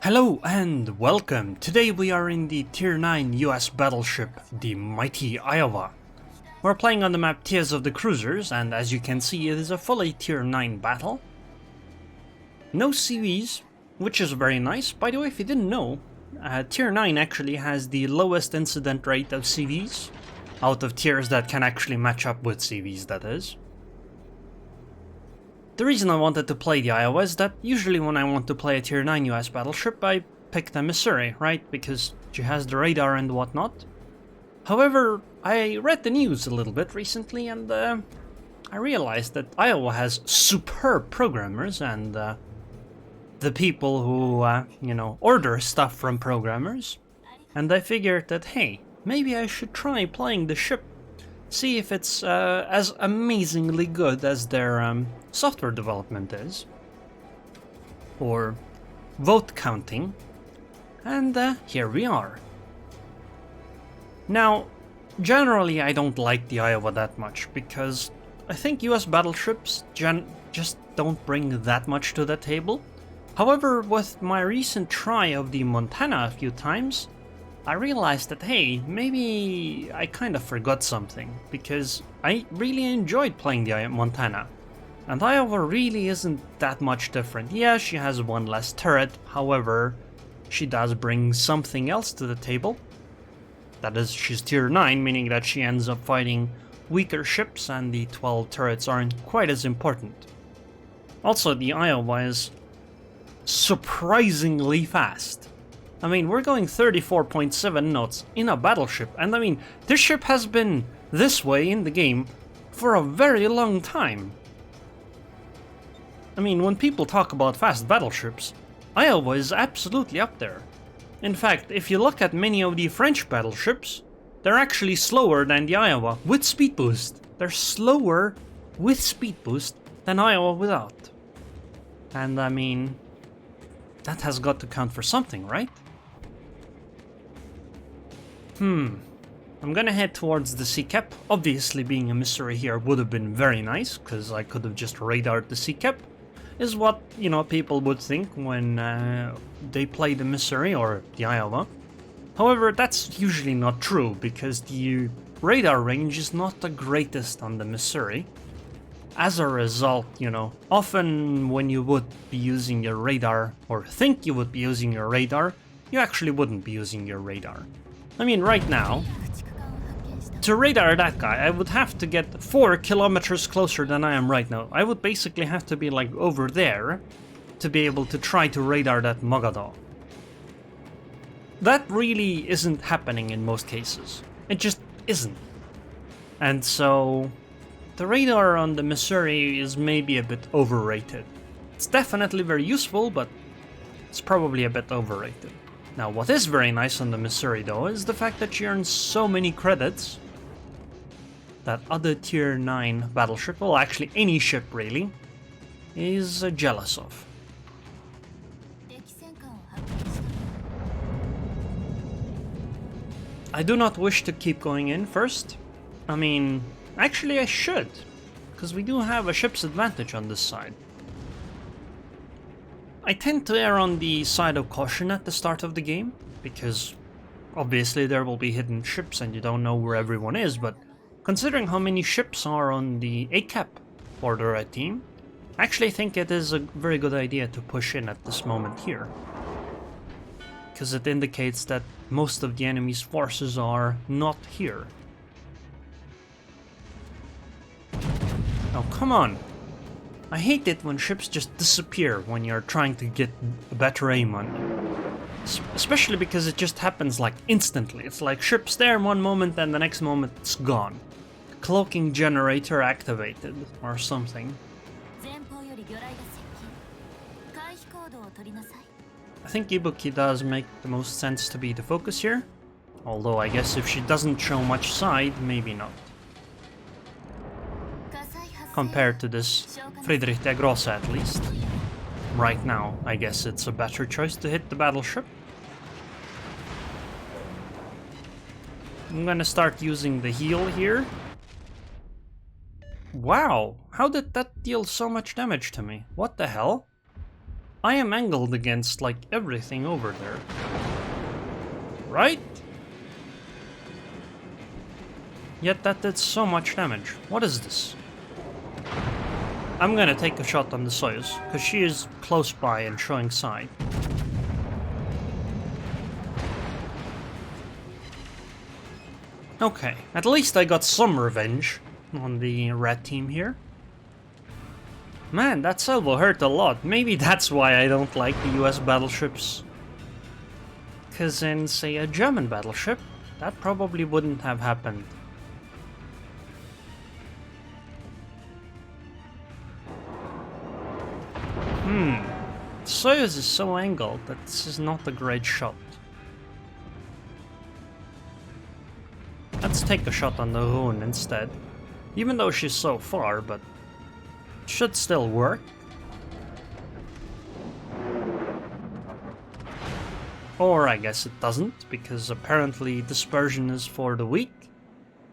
Hello and welcome! Today we are in the Tier 9 US battleship, the mighty Iowa. We're playing on the map Tears of the Cruisers, and as you can see it is a fully Tier 9 battle. No CVs, which is very nice. By the way, if you didn't know, Tier 9 actually has the lowest incident rate of CVs, out of tiers that can actually match up with CVs, that is. The reason I wanted to play the Iowa is that usually when I want to play a Tier 9 US battleship, I pick the Missouri, right? Because she has the radar and whatnot. However, I read the news a little bit recently and I realized that Iowa has superb programmers and the people who, order stuff from programmers. And I figured that, hey, maybe I should try playing the ship. See if it's as amazingly good as their software development is. Or vote counting. And here we are. Now, generally I don't like the Iowa that much, because I think US battleships just don't bring that much to the table. However, with my recent try of the Montana a few times, I realized that, hey, maybe I kind of forgot something, because I really enjoyed playing the Montana. And Iowa really isn't that much different. Yeah, she has one less turret, however, she does bring something else to the table. That is, she's Tier 9, meaning that she ends up fighting weaker ships and the 12 turrets aren't quite as important. Also, the Iowa is surprisingly fast. I mean, we're going 34.7 knots in a battleship, and I mean, this ship has been this way in the game for a very long time. I mean, when people talk about fast battleships, Iowa is absolutely up there. In fact, if you look at many of the French battleships, they're actually slower than the Iowa with speed boost. They're slower with speed boost than Iowa without. And I mean, that has got to count for something, right? I'm gonna head towards the sea cap. Obviously, being a Missouri here would have been very nice, because I could have just radared the sea cap, is what, people would think when they play the Missouri or the Iowa. However, that's usually not true, because the radar range is not the greatest on the Missouri. As a result, often when you would be using your radar, or think you would be using your radar, you actually wouldn't be using your radar. I mean, right now, to radar that guy, I would have to get 4 kilometers closer than I am right now. I would basically have to be like over there to be able to try to radar that Mogador. That really isn't happening in most cases. It just isn't. And so the radar on the Missouri is maybe a bit overrated. It's definitely very useful, but it's probably a bit overrated. Now, what is very nice on the Missouri, though, is the fact that she earns so many credits that other Tier 9 battleship, well, actually any ship really, is jealous of. I do not wish to keep going in first. I mean, actually I should, because we do have a ship's advantage on this side. I tend to err on the side of caution at the start of the game, because obviously there will be hidden ships and you don't know where everyone is, but considering how many ships are on the A cap for the red team, I actually think it is a very good idea to push in at this moment here. Because it indicates that most of the enemy's forces are not here. Oh, come on! I hate it when ships just disappear when you're trying to get a better aim on them. Especially because it just happens like instantly. It's like ship's there one moment and the next moment it's gone. Cloaking generator activated or something. I think Ibuki does make the most sense to be the focus here. Although I guess if she doesn't show much side, maybe not. Compared to this Friedrich der Grosse at least. Right now, I guess it's a better choice to hit the battleship. I'm gonna start using the heal here. Wow, how did that deal so much damage to me? What the hell? I am angled against, like, everything over there. Right? Yet that did so much damage. What is this? I'm gonna take a shot on the Soyuz, because she is close by and showing side. Okay, at least I got some revenge on the red team here. Man, that salvo hurt a lot. Maybe that's why I don't like the US battleships. Because in, say, a German battleship, that probably wouldn't have happened. Soyuz is so angled that this is not a great shot. Let's take a shot on the Aerroon instead. Even though she's so far, but it should still work. Or I guess it doesn't, because apparently dispersion is for the weak.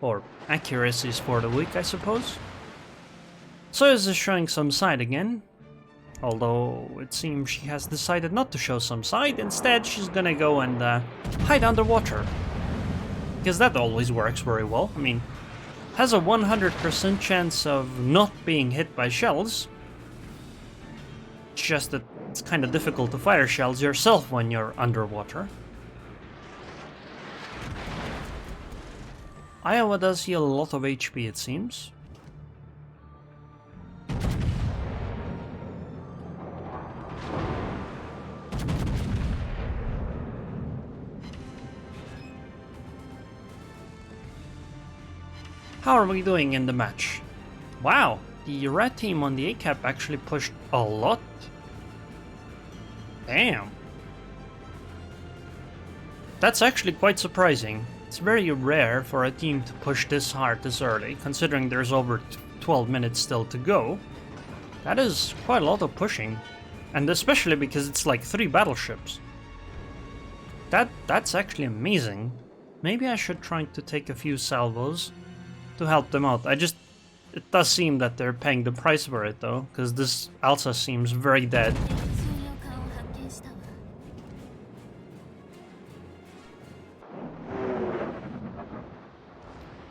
Or accuracy is for the weak, I suppose. Soyuz is showing some side again. Although it seems she has decided not to show some side. Instead, she's gonna go and hide underwater. Because that always works very well. I mean, has a 100% chance of not being hit by shells. It's just that it's kind of difficult to fire shells yourself when you're underwater. Iowa does heal a lot of HP, it seems. How are we doing in the match? Wow, the red team on the ACAP actually pushed a lot. Damn. That's actually quite surprising. It's very rare for a team to push this hard this early, considering there's over 12 minutes still to go. That is quite a lot of pushing. And especially because it's like 3 battleships. That's actually amazing. Maybe I should try to take a few salvos to help them out. It does seem that they're paying the price for it though, because this Elsa seems very dead.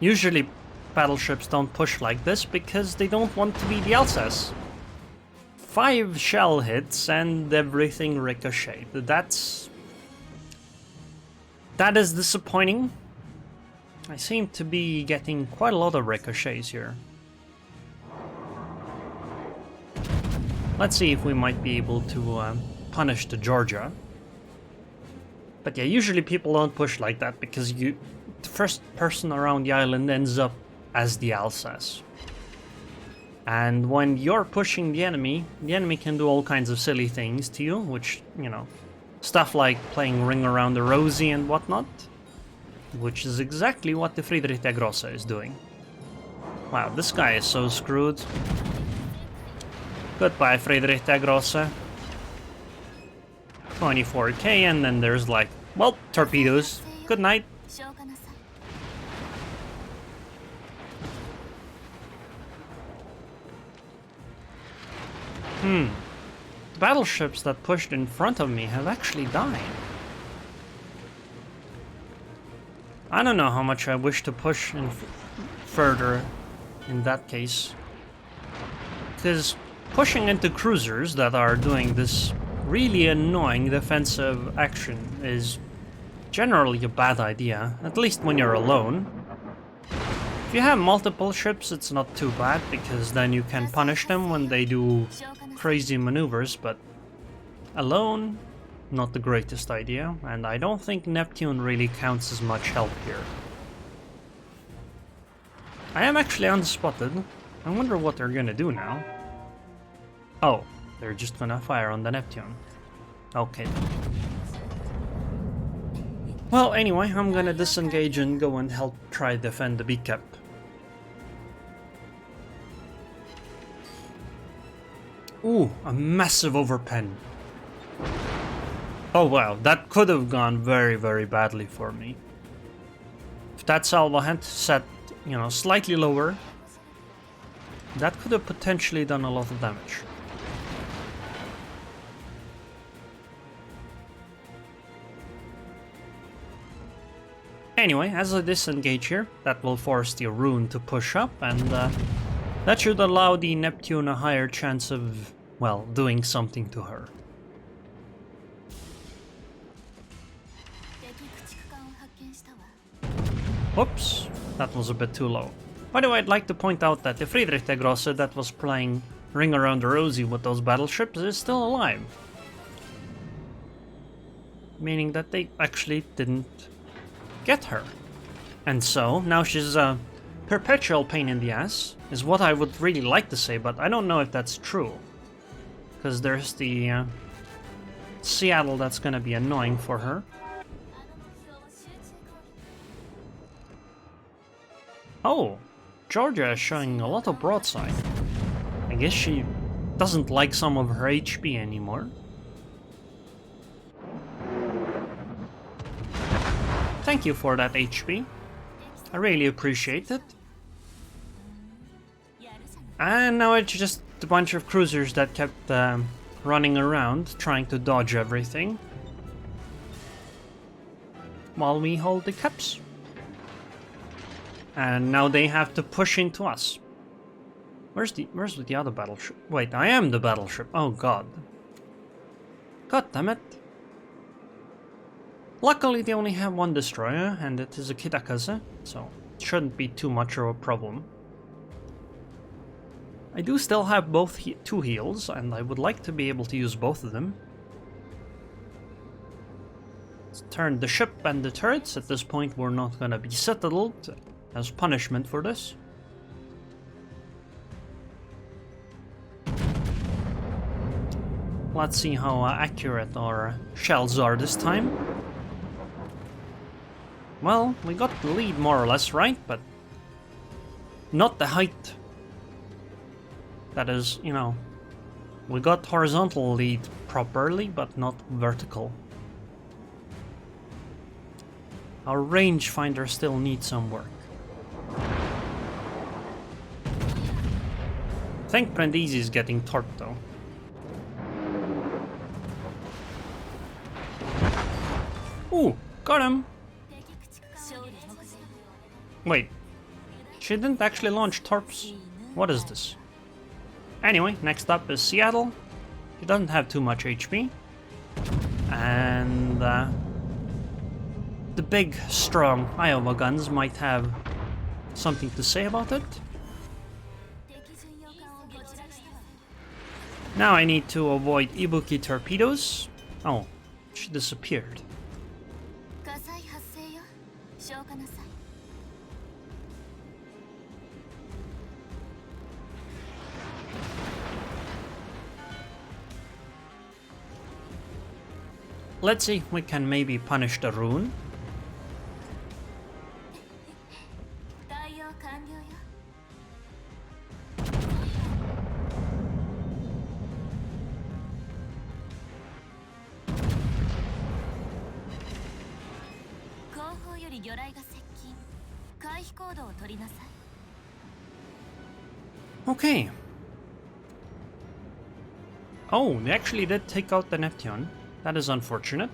Usually battleships don't push like this because they don't want to be the Elsas. 5 shell hits and everything ricocheted. That is disappointing. I seem to be getting quite a lot of ricochets here. Let's see if we might be able to punish the Georgia. But yeah, usually people don't push like that because the first person around the island ends up as the Alsace. And when you're pushing the enemy can do all kinds of silly things to you, which, you know, stuff like playing Ring Around the Rosie and whatnot. Which is exactly what the Friedrich der Grosse is doing. Wow, this guy is so screwed. Goodbye, Friedrich der Grosse. 24k, and then there's like, well, torpedoes. Good night. The battleships that pushed in front of me have actually died. I don't know how much I wish to push in further in that case. Because pushing into cruisers that are doing this really annoying defensive action is generally a bad idea, at least when you're alone. If you have multiple ships, it's not too bad, because then you can punish them when they do crazy maneuvers, but alone, not the greatest idea, and I don't think Neptune really counts as much help here. I am actually unspotted. I wonder what they're gonna do now. Oh, they're just gonna fire on the Neptune. Okay. Well, anyway, I'm gonna disengage and go and help try defend the B-cap. Ooh, a massive overpen. Oh wow, that could have gone very, very badly for me. If that salvo had set, you know, slightly lower, That could have potentially done a lot of damage. Anyway, as I disengage here, that will force the Aerroon to push up, and that should allow the Neptune a higher chance of, well, doing something to her. Whoops, that was a bit too low. By the way, I'd like to point out that the Friedrich der Grosse that was playing Ring Around the Rosie with those battleships is still alive. Meaning that they actually didn't get her. And so, now she's a perpetual pain in the ass, is what I would really like to say, but I don't know if that's true. Because there's the Seattle that's gonna be annoying for her. Oh, Georgia is showing a lot of broadside. I guess she doesn't like some of her HP anymore. Thank you for that HP. I really appreciate it. And now it's just a bunch of cruisers that kept running around, trying to dodge everything. While we hold the caps. And now they have to push into us. Where's the other battleship? Wait, I am the battleship. Oh god. God damn it. Luckily they only have one destroyer, and it is a Kitakaze, so it shouldn't be too much of a problem. I do still have both two heals, and I would like to be able to use both of them. Let's turn the ship and the turrets. At this point we're not gonna be settled as punishment for this. Let's see how accurate our shells are this time. Well, we got the lead more or less right, but not the height. That is, you know, we got horizontal lead properly, but not vertical. Our rangefinder still needs some work. I think Brindisi is getting torped though. Ooh, got him! Wait, she didn't actually launch torps? What is this? Anyway, next up is Seattle. She doesn't have too much HP. And the big, strong Iowa guns might have something to say about it. Now I need to avoid Ibuki torpedoes. Oh, she disappeared. Let's see if we can maybe punish the Aerroon. Okay. Oh, they actually did take out the Neptune. That is unfortunate.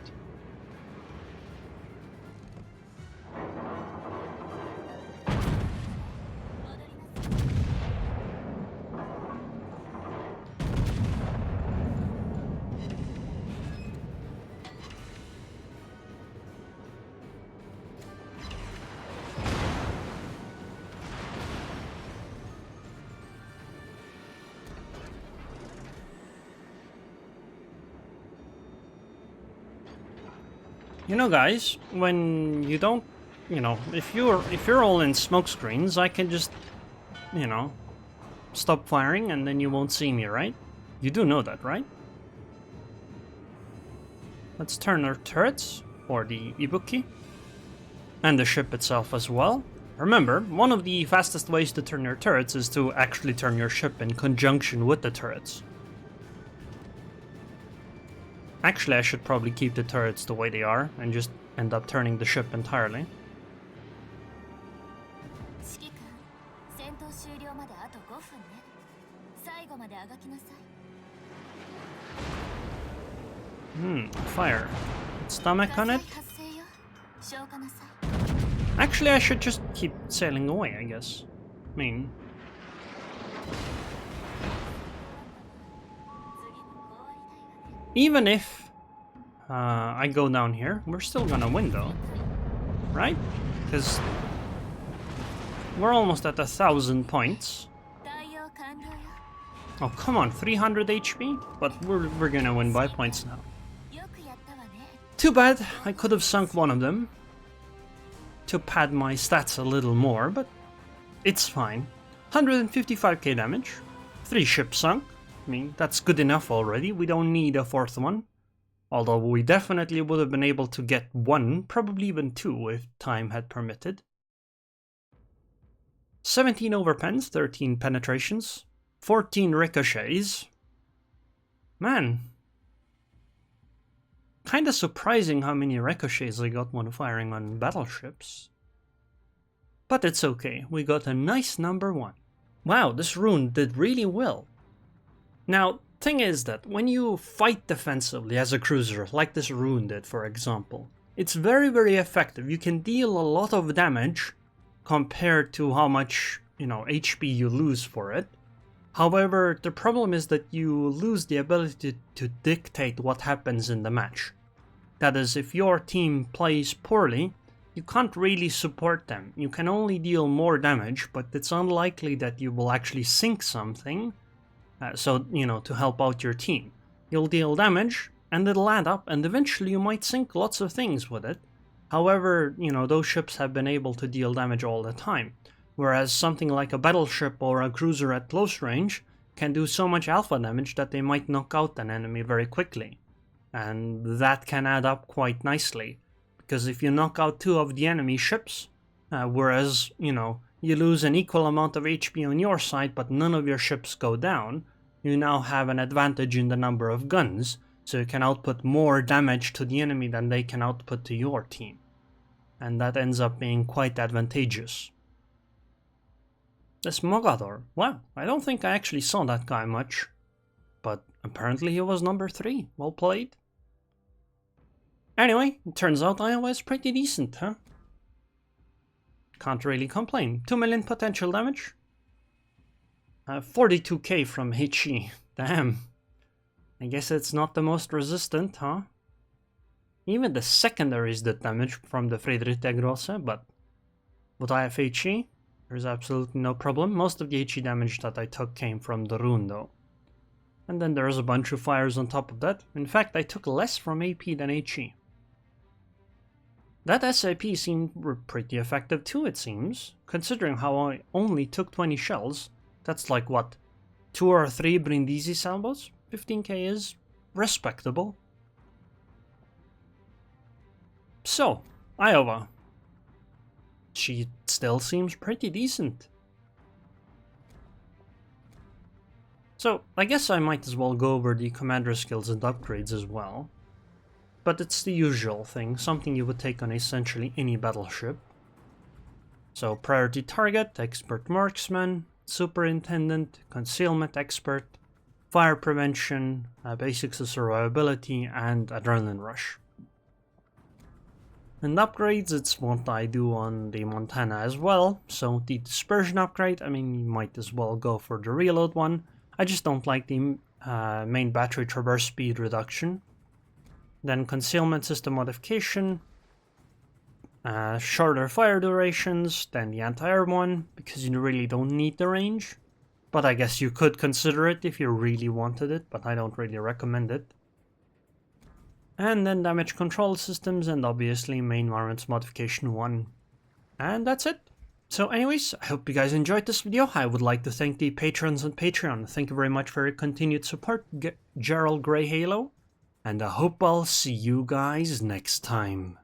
You know, guys, when you don't, you know, if you're all in smoke screens, I can just, you know, stop firing and then you won't see me, right? You do know that, right? Let's turn our turrets, or the Ibuki, and the ship itself as well. Remember, one of the fastest ways to turn your turrets is to actually turn your ship in conjunction with the turrets. Actually, I should probably keep the turrets the way they are and just end up turning the ship entirely. Fire. Stomach on it? Actually, I should just keep sailing away, I guess. I mean... Even if I go down here, we're still gonna win though. Right? Because we're almost at 1,000 points. Oh, come on, 300 HP? But we're gonna win by points now. Too bad, I could have sunk one of them to pad my stats a little more, but it's fine. 155k damage, 3 ships sunk. I mean, that's good enough already, we don't need a 4th one. Although we definitely would have been able to get 1, probably even 2 if time had permitted. 17 overpens, 13 penetrations, 14 ricochets. Man. Kinda surprising how many ricochets I got when firing on battleships. But it's okay, we got a nice number 1. Wow, this rune did really well. Now, thing is that when you fight defensively as a cruiser, like this rune did for example, it's very effective. You can deal a lot of damage compared to how much, HP you lose for it. However, the problem is that you lose the ability to dictate what happens in the match. That is, if your team plays poorly, you can't really support them. You can only deal more damage, but it's unlikely that you will actually sink something, to help out your team. You'll deal damage, and it'll add up, and eventually you might sink lots of things with it. However, those ships have been able to deal damage all the time. Whereas something like a battleship or a cruiser at close range can do so much alpha damage that they might knock out an enemy very quickly. And that can add up quite nicely. Because if you knock out 2 of the enemy ships, whereas, you lose an equal amount of HP on your side but none of your ships go down, you now have an advantage in the number of guns, so you can output more damage to the enemy than they can output to your team. And that ends up being quite advantageous. This Mogador, wow, I don't think I actually saw that guy much. But apparently he was number 3, well played. Anyway, it turns out I was pretty decent, huh? Can't really complain. 2 million potential damage. 42k from HE, damn. I guess it's not the most resistant, huh? Even the secondaries did damage from the Friedrich Grosse, but would I have HE? There's absolutely no problem. Most of the HE damage that I took came from the rune though. And then there's a bunch of fires on top of that. In fact, I took less from AP than HE. That SAP seemed pretty effective too, it seems. Considering how I only took 20 shells, that's like what, 2 or 3 Brindisi salvos? 15k is respectable. So, Iowa. She still seems pretty decent. So, I guess I might as well go over the commander skills and upgrades as well. But it's the usual thing, something you would take on essentially any battleship. So, priority target, expert marksman, superintendent, concealment expert, fire prevention, basics of survivability, and adrenaline rush. And upgrades, it's what I do on the Montana as well. So the dispersion upgrade, I mean, you might as well go for the reload one. I just don't like the main battery traverse speed reduction. Then concealment system modification, shorter fire durations than the anti-air one, because you really don't need the range. But I guess you could consider it if you really wanted it, but I don't really recommend it. And then damage control systems, and obviously main armaments modification 1. And that's it. So anyways, I hope you guys enjoyed this video. I would like to thank the patrons on Patreon. Thank you very much for your continued support, Gerald Grey Halo. And I hope I'll see you guys next time.